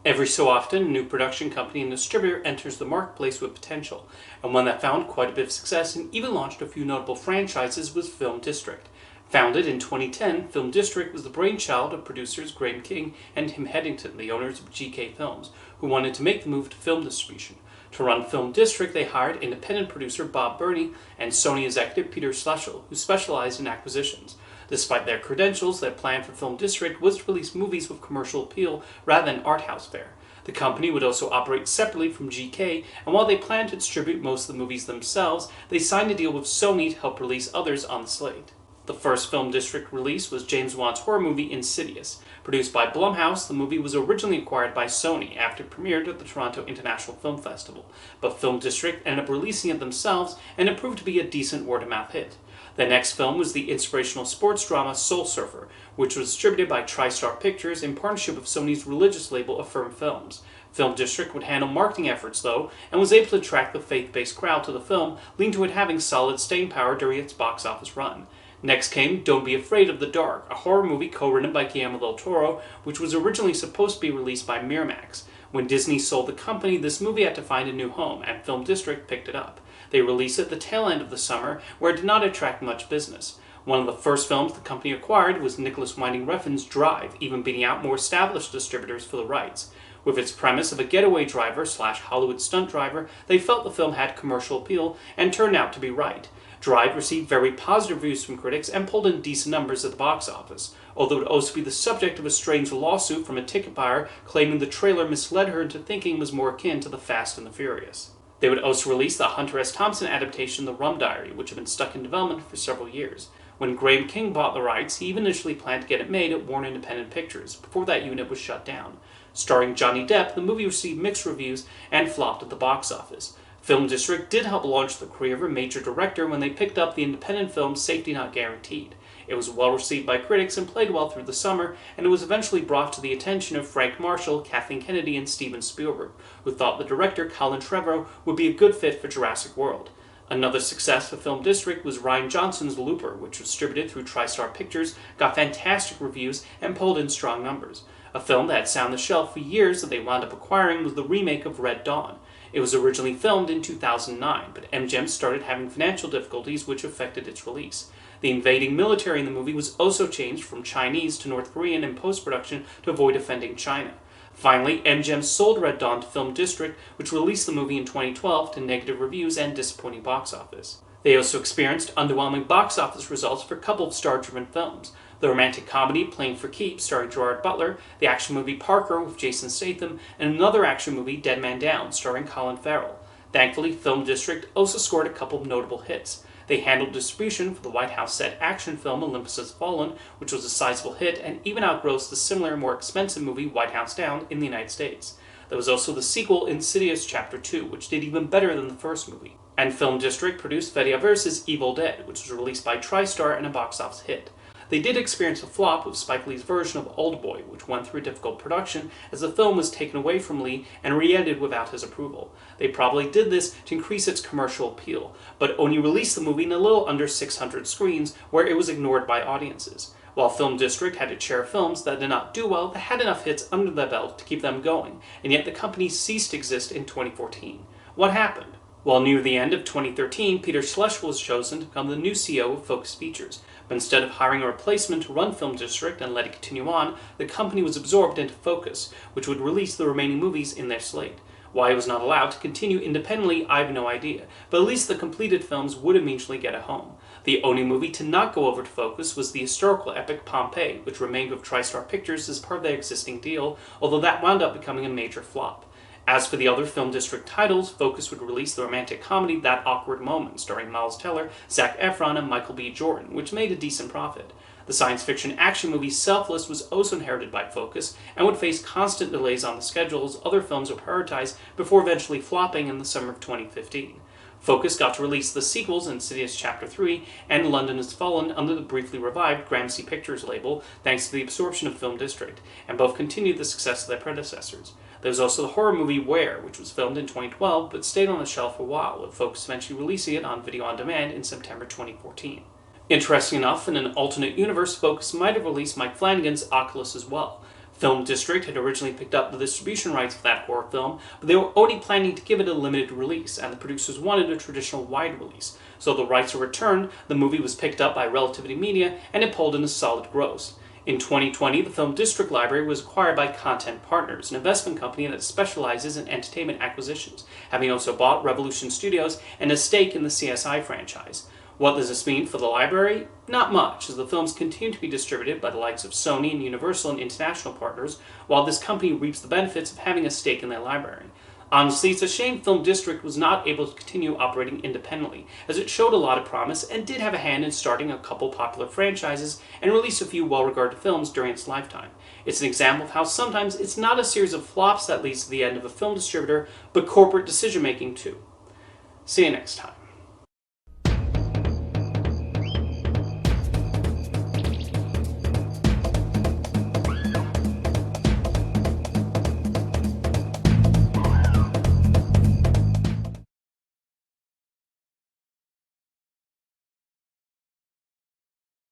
Every so often, a new production company and distributor enters the marketplace with potential, and one that found quite a bit of success and even launched a few notable franchises was FilmDistrict. Founded in 2010, FilmDistrict was the brainchild of producers Graham King and Tim Headington, the owners of GK Films, who wanted to make the move to film distribution. To run FilmDistrict, they hired independent producer Bob Burney and Sony executive Peter Schlussel, who specialized in acquisitions. Despite their credentials, their plan for FilmDistrict was to release movies with commercial appeal rather than art house fare. The company would also operate separately from GK, and while they planned to distribute most of the movies themselves, they signed a deal with Sony to help release others on the slate. The first FilmDistrict release was James Wan's horror movie Insidious. Produced by Blumhouse, the movie was originally acquired by Sony after it premiered at the Toronto International Film Festival, but FilmDistrict ended up releasing it themselves, and it proved to be a decent word-of-mouth hit. The next film was the inspirational sports drama Soul Surfer, which was distributed by TriStar Pictures in partnership with Sony's religious label Affirm Films. FilmDistrict would handle marketing efforts, though, and was able to attract the faith-based crowd to the film, leading to it having solid staying power during its box office run. Next came Don't Be Afraid of the Dark, a horror movie co-written by Guillermo del Toro, which was originally supposed to be released by Miramax. When Disney sold the company, this movie had to find a new home, and FilmDistrict picked it up. They released it at the tail end of the summer, where it did not attract much business. One of the first films the company acquired was Nicholas Winding Refn's Drive, even beating out more established distributors for the rights. With its premise of a getaway driver / Hollywood stunt driver, they felt the film had commercial appeal, and turned out to be right. Drive received very positive reviews from critics and pulled in decent numbers at the box office, although it would also be the subject of a strange lawsuit from a ticket buyer claiming the trailer misled her into thinking it was more akin to The Fast and the Furious. They would also release the Hunter S. Thompson adaptation The Rum Diary, which had been stuck in development for several years. When Graham King bought the rights, he even initially planned to get it made at Warner Independent Pictures, before that unit was shut down. Starring Johnny Depp, the movie received mixed reviews and flopped at the box office. FilmDistrict did help launch the career of a major director when they picked up the independent film Safety Not Guaranteed. It was well received by critics and played well through the summer, and it was eventually brought to the attention of Frank Marshall, Kathleen Kennedy, and Steven Spielberg, who thought the director Colin Trevorrow would be a good fit for Jurassic World. Another success for FilmDistrict was Rian Johnson's Looper, which was distributed through TriStar Pictures, got fantastic reviews, and pulled in strong numbers. A film that had sat on the shelf for years that they wound up acquiring was the remake of Red Dawn. It was originally filmed in 2009, but MGM started having financial difficulties which affected its release. The invading military in the movie was also changed from Chinese to North Korean in post-production to avoid offending China. Finally, MGM sold Red Dawn to FilmDistrict, which released the movie in 2012 to negative reviews and disappointing box office. They also experienced underwhelming box office results for a couple of star-driven films. The romantic comedy Playing for Keeps starring Gerard Butler, the action movie Parker with Jason Statham, and another action movie Dead Man Down starring Colin Farrell. Thankfully, FilmDistrict also scored a couple of notable hits. They handled distribution for the White House set action film Olympus Has Fallen, which was a sizable hit and even outgrossed the similar, more expensive movie White House Down in the United States. There was also the sequel Insidious Chapter 2, which did even better than the first movie. And FilmDistrict produced Fediverse's Evil Dead, which was released by TriStar and a box office hit. They did experience a flop with Spike Lee's version of Oldboy, which went through a difficult production as the film was taken away from Lee and re-edited without his approval. They probably did this to increase its commercial appeal, but only released the movie in a little under 600 screens, where it was ignored by audiences. While FilmDistrict had its share of films that did not do well, they had enough hits under their belt to keep them going, and yet the company ceased to exist in 2014. What happened? Well, near the end of 2013, Peter Schlussel was chosen to become the new CEO of Focus Features. But instead of hiring a replacement to run FilmDistrict and let it continue on, the company was absorbed into Focus, which would release the remaining movies in their slate. Why it was not allowed to continue independently, I have no idea, but at least the completed films would eventually get a home. The only movie to not go over to Focus was the historical epic Pompeii, which remained with TriStar Pictures as part of their existing deal, although that wound up becoming a major flop. As for the other FilmDistrict titles, Focus would release the romantic comedy That Awkward Moment, starring Miles Teller, Zac Efron, and Michael B. Jordan, which made a decent profit. The science fiction action movie Selfless was also inherited by Focus, and would face constant delays on the schedule as other films were prioritized before eventually flopping in the summer of 2015. Focus got to release the sequels Insidious Chapter 3 and London Has Fallen under the briefly revived Gramercy Pictures label thanks to the absorption of FilmDistrict, and both continued the success of their predecessors. There was also the horror movie Where, which was filmed in 2012 but stayed on the shelf for a while, with Focus eventually releasing it on video on demand in September 2014. Interesting enough, in an alternate universe, Focus might have released Mike Flanagan's Oculus as well. Film District had originally picked up the distribution rights for that horror film, but they were already planning to give it a limited release, and the producers wanted a traditional wide release. So the rights were returned, the movie was picked up by Relativity Media, and it pulled in a solid gross. In 2020, the Film District Library was acquired by Content Partners, an investment company that specializes in entertainment acquisitions, having also bought Revolution Studios and a stake in the CSI franchise. What does this mean for the library? Not much, as the films continue to be distributed by the likes of Sony and Universal and international partners, while this company reaps the benefits of having a stake in their library. Honestly, it's a shame Film District was not able to continue operating independently, as it showed a lot of promise and did have a hand in starting a couple popular franchises and released a few well-regarded films during its lifetime. It's an example of how sometimes it's not a series of flops that leads to the end of a film distributor, but corporate decision-making too. See you next time.